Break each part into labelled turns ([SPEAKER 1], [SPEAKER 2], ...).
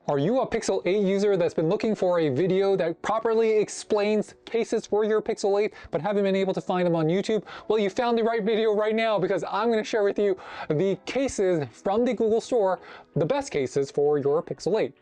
[SPEAKER 1] Are you a Pixel 8 user that's been looking for a video that properly explains cases for your Pixel 8 but haven't been able to find them on YouTube? Well, you found the right video right now, because I'm going to share with you the cases from the Google Store, the best cases for your Pixel 8.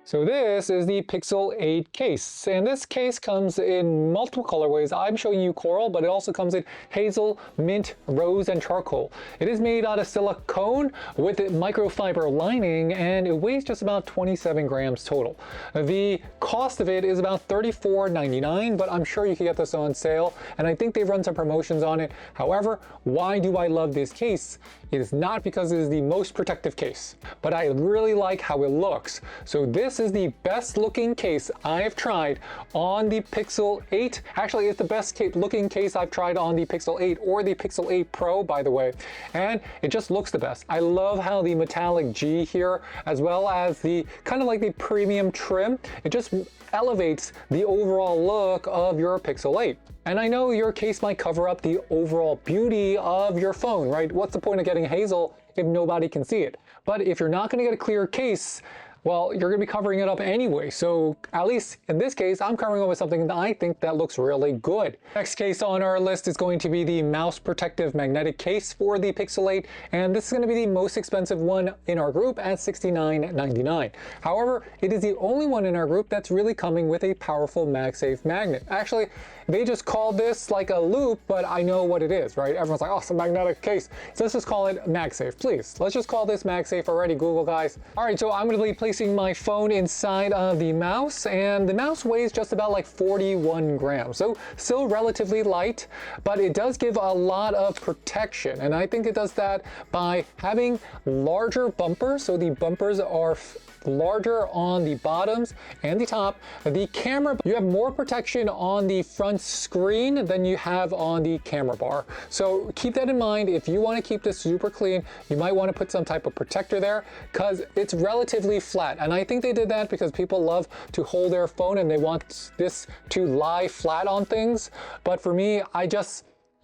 [SPEAKER 1] So this is the Pixel 8 case, and this case comes in multiple colorways. I'm showing you coral, but it also comes in hazel, mint, rose, and charcoal. It is made out of silicone with a microfiber lining, and it weighs just about 27 grams total. The cost of it is about $34.99, but I'm sure you can get this on sale, and I think they've run some promotions on it. However, why do I love this case? It is not because it is the most protective case, but I really like how it looks. So this is the best looking case I've tried on the Pixel 8. Actually, it's the best looking case I've tried on the Pixel 8 or the Pixel 8 Pro, by the way. And it just looks the best. I love how the metallic G here, as well as the kind of like the premium trim, it just elevates the overall look of your Pixel 8. And I know your case might cover up the overall beauty of your phone, right? What's the point of getting hazel if nobody can see it? But if you're not going to get a clear case, well, you're going to be covering it up anyway. So at least in this case, I'm covering it with something that I think that looks really good. Next case on our list is going to be the mouse protective magnetic case for the Pixel 8. And this is going to be the most expensive one in our group at $69.99. However, it is the only one in our group that's really coming with a powerful MagSafe magnet. Actually, they just called this like a loop, but I know what it is, right? Everyone's like, oh, it's a magnetic case. So let's just call it MagSafe, please. Let's just call this MagSafe already, Google guys. All right, so I'm going to be placing my phone inside of the mouse, and the mouse weighs just about like 41 grams. So still relatively light, but it does give a lot of protection. And I think it does that by having larger bumpers. So the bumpers are larger on the bottoms and the top. The camera, you have more protection on the front screen than you have on the camera bar. So keep that in mind. If you want to keep this super clean, you might want to put some type of protector there, because it's relatively flat. And I think they did that because people love to hold their phone and they want this to lie flat on things. But for me,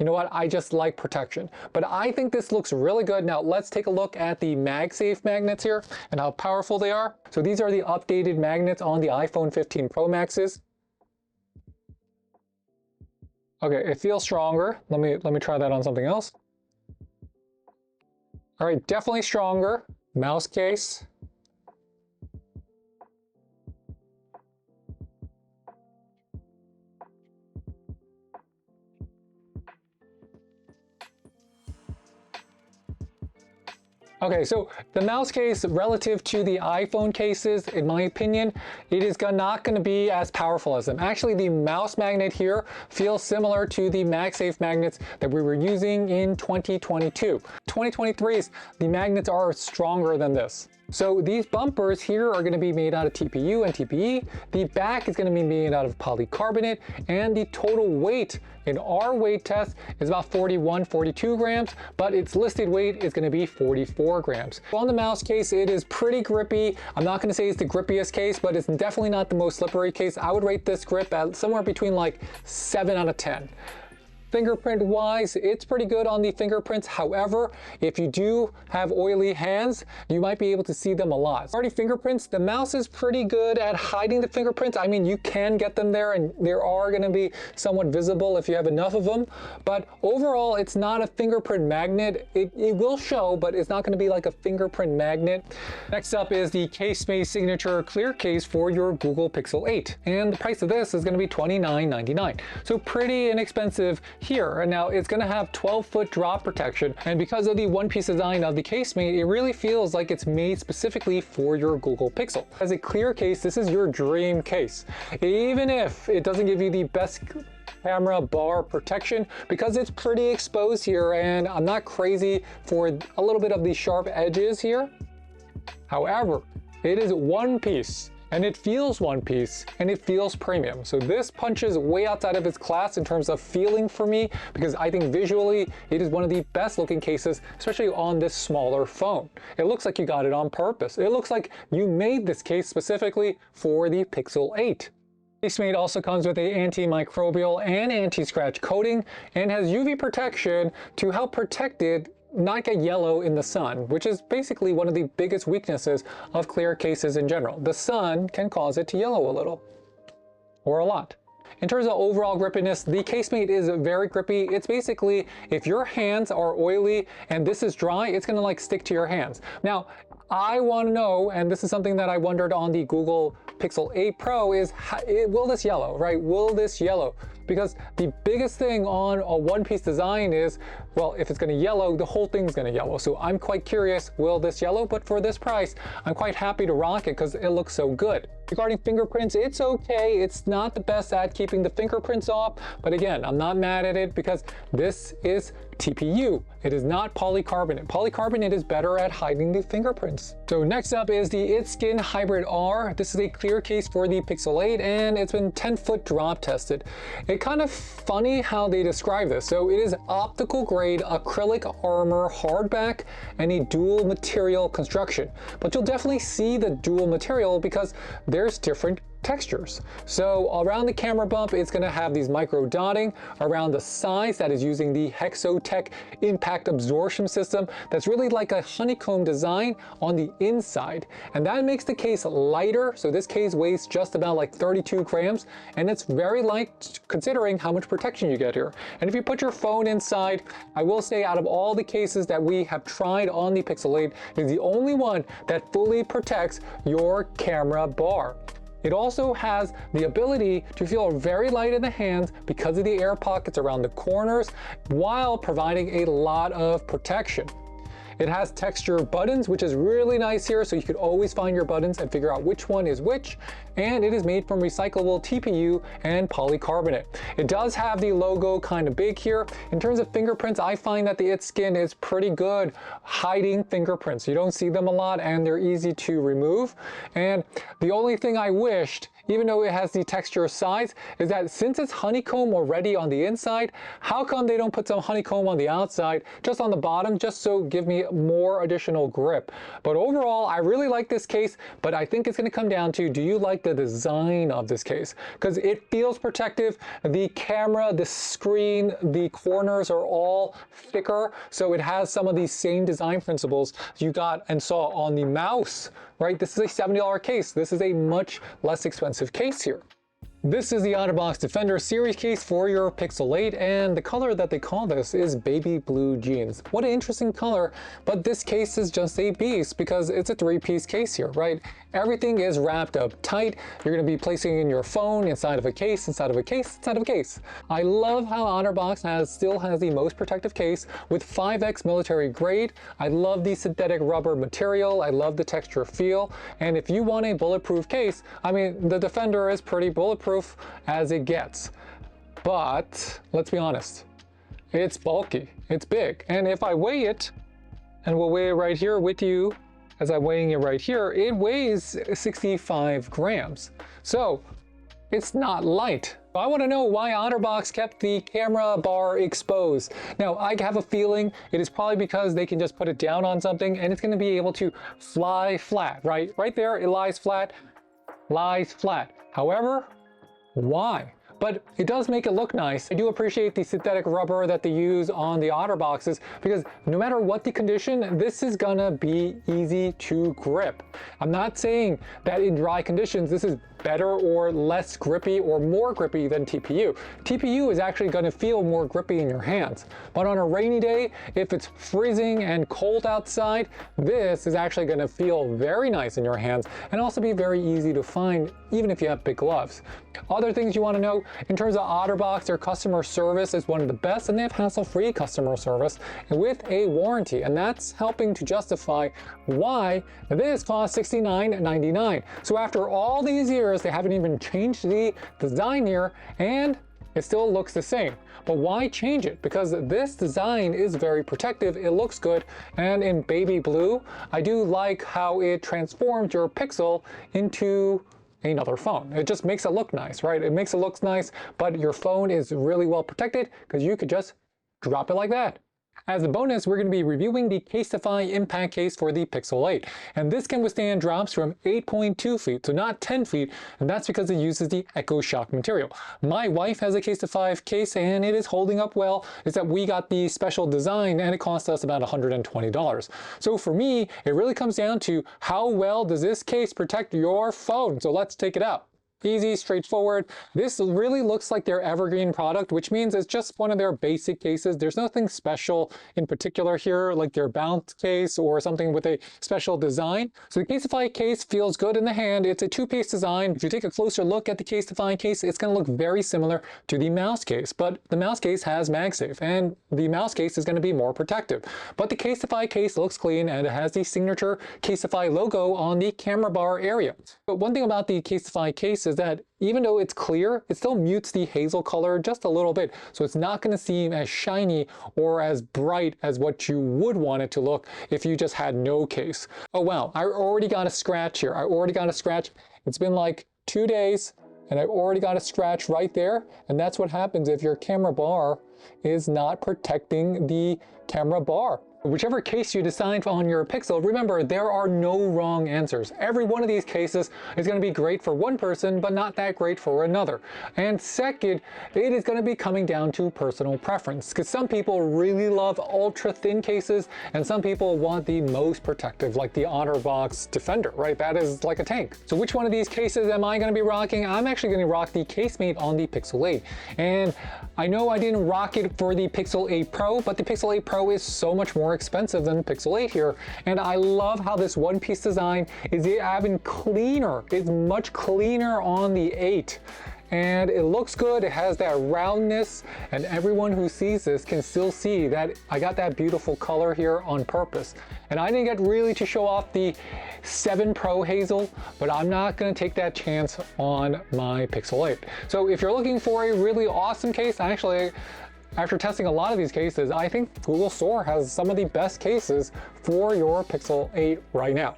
[SPEAKER 1] you know what? I just like protection. But I think this looks really good. Now let's take a look at the MagSafe magnets here and how powerful they are. So these are the updated magnets on the iPhone 15 Pro Maxes. Okay, it feels stronger. Let me try that on something else. All right, definitely stronger. Mouse case. Okay, so the mouse case relative to the iPhone cases, in my opinion, it is not going to be as powerful as them. Actually, the mouse magnet here feels similar to the MagSafe magnets that we were using in 2022. 2023's, the magnets are stronger than this. So these bumpers here are going to be made out of TPU and TPE. The back is going to be made out of polycarbonate, and the total weight in our weight test is about 42 grams, but its listed weight is going to be 44 grams. On the mouse case, it is pretty grippy. I'm not going to say it's the grippiest case, but it's definitely not the most slippery case. I would rate this grip at somewhere between like 7 out of 10. Fingerprint wise, it's pretty good on the fingerprints. However, if you do have oily hands, you might be able to see them a lot. Already fingerprints, the mouse is pretty good at hiding the fingerprints. I mean, you can get them there and they are going to be somewhat visible if you have enough of them. But overall, it's not a fingerprint magnet. It will show, but it's not going to be like a fingerprint magnet. Next up is the Casemate Signature Clear Case for your Google Pixel 8. And the price of this is going to be $29.99. So pretty inexpensive here. And now it's going to have 12-foot drop protection, and because of the one-piece design of the Casemate, it really feels like it's made specifically for your Google Pixel. As a clear case, this is your dream case. Even if it doesn't give you the best camera bar protection, because it's pretty exposed here, and I'm not crazy for a little bit of the sharp edges here. However, it is one piece, and it feels one piece, and it feels premium. So this punches way outside of its class in terms of feeling for me, because I think visually it is one of the best looking cases, especially on this smaller phone. It looks like you got it on purpose. It looks like you made this case specifically for the Pixel 8. Casemate also comes with an antimicrobial and anti-scratch coating and has UV protection to help protect it not get yellow in the sun, which is basically one of the biggest weaknesses of clear cases in general. The sun can cause it to yellow a little, or a lot. In terms of overall grippiness, the Casemate is very grippy. It's basically, if your hands are oily and this is dry, it's gonna like stick to your hands. Now, I wanna know, and this is something that I wondered on the Google Pixel 8 Pro, is will this yellow, right? Will this yellow? Because the biggest thing on a one-piece design is, well, if it's gonna yellow, the whole thing's gonna yellow. So I'm quite curious, will this yellow? But for this price, I'm quite happy to rock it because it looks so good. Regarding fingerprints, it's okay. It's not the best at keeping the fingerprints off, but again, I'm not mad at it because this is TPU. It is not polycarbonate. Polycarbonate is better at hiding the fingerprints. So next up is the ITSKIN Hybrid R. This is a clear case for the Pixel 8 and it's been 10-foot drop tested. It's kind of funny how they describe this. So it is optical grade acrylic armor hardback and a dual material construction. But you'll definitely see the dual material because there's different textures. So around the camera bump, it's going to have these micro dotting. Around the sides, that is using the Hexotech impact absorption system. That's really like a honeycomb design on the inside. And that makes the case lighter. So this case weighs just about like 32 grams. And it's very light considering how much protection you get here. And if you put your phone inside, I will say out of all the cases that we have tried on the Pixel 8, is the only one that fully protects your camera bar. It also has the ability to feel very light in the hands because of the air pockets around the corners while providing a lot of protection. It has texture buttons, which is really nice here, so you could always find your buttons and figure out which one is which. And it is made from recyclable TPU and polycarbonate. It does have the logo kind of big here. In terms of fingerprints, I find that the ITSKIN is pretty good hiding fingerprints. You don't see them a lot and they're easy to remove. And the only thing I wished, even though it has the texture size, is that since it's honeycomb already on the inside, how come they don't put some honeycomb on the outside, just on the bottom, just so give me more additional grip. But overall, I really like this case, but I think it's gonna come down to, do you like the design of this case? Because it feels protective. The camera, the screen, the corners are all thicker, so it has some of these same design principles you got and saw on the Mous, right? This is a $70 case. This is a much less expensive case here. This is the Otterbox Defender series case for your Pixel 8, and the color that they call this is baby blue jeans. What an interesting color, but this case is just a beast because it's a three-piece case here, right? Everything is wrapped up tight. You're going to be placing in your phone inside of a case, inside of a case, inside of a case. I love how Otterbox still has the most protective case with 5X military grade. I love the synthetic rubber material. I love the texture feel. And if you want a bulletproof case, I mean, the Defender is pretty bulletproof as it gets. But let's be honest, it's bulky, it's big. And if I weigh it, and we'll weigh it right here with you, as I'm weighing it right here, it weighs 65 grams. So it's not light. I want to know why Otterbox kept the camera bar exposed. Now, I have a feeling it is probably because they can just put it down on something and it's going to be able to fly flat, right? Right there, it lies flat, lies flat. However, why? But it does make it look nice. I do appreciate the synthetic rubber that they use on the Otterboxes because no matter what the condition, this is gonna be easy to grip. I'm not saying that in dry conditions, this is better or less grippy or more grippy than TPU. TPU is actually going to feel more grippy in your hands. But on a rainy day, if it's freezing and cold outside, this is actually going to feel very nice in your hands and also be very easy to find even if you have big gloves. Other things you want to know, in terms of Otterbox, their customer service is one of the best and they have hassle-free customer service with a warranty. And that's helping to justify why this costs $69.99. So after all these years, they haven't even changed the design here and it still looks the same. But why change it? Because this design is very protective, it looks good, and in baby blue, I do like how it transforms your Pixel into another phone. It just makes it look nice, right? It makes it look nice, but your phone is really well protected because you could just drop it like that. As a bonus, we're going to be reviewing the Casetify impact case for the Pixel 8. And this can withstand drops from 8.2 feet, so not 10 feet, and that's because it uses the Echo Shock material. My wife has a Casetify case and it is holding up well. It's that we got the special design and it cost us about $120. So for me, it really comes down to how well does this case protect your phone? So let's take it out. Easy, straightforward. This really looks like their evergreen product, which means it's just one of their basic cases. There's nothing special in particular here, like their bounce case or something with a special design. So the Casetify case feels good in the hand. It's a two-piece design. If you take a closer look at the Casetify case, it's going to look very similar to the Mous case, but the Mous case has MagSafe, and the Mous case is going to be more protective. But the Casetify case looks clean, and it has the signature Casetify logo on the camera bar area. But one thing about the Casetify case is that even though it's clear, it still mutes the hazel color just a little bit. So it's not going to seem as shiny or as bright as what you would want it to look if you just had no case. Oh wow, I already got a scratch here. I already got a scratch. It's been like 2 days and I've already got a scratch right there. And that's what happens if your camera bar is not protecting the camera bar. Whichever case you decide on your Pixel, remember, there are no wrong answers. Every one of these cases is going to be great for one person, but not that great for another. And second, it is going to be coming down to personal preference, because some people really love ultra thin cases, and some people want the most protective, like the Otterbox Defender, right? That is like a tank. So which one of these cases am I going to be rocking? I'm actually going to rock the Casemate on the Pixel 8. And I know I didn't rock it for the Pixel 8 Pro, but the Pixel 8 Pro is so much more expensive than the Pixel 8 here, and I love how this one-piece design is even cleaner. It's much cleaner on the 8, and it looks good. It has that roundness, and everyone who sees this can still see that I got that beautiful color here on purpose. And I didn't get really to show off the 7 Pro hazel, but I'm not going to take that chance on my Pixel 8. So if you're looking for a really awesome case, after testing a lot of these cases, I think Google Store has some of the best cases for your Pixel 8 right now.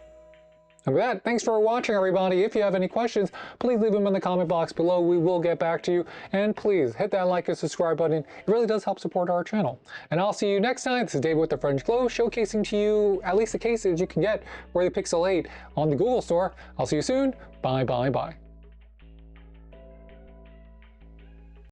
[SPEAKER 1] And with that, thanks for watching, everybody. If you have any questions, please leave them in the comment box below. We will get back to you. And please hit that like and subscribe button. It really does help support our channel. And I'll see you next time. This is David with the French Glow, showcasing to you at least the cases you can get for the Pixel 8 on the Google Store. I'll see you soon. Bye, bye, bye.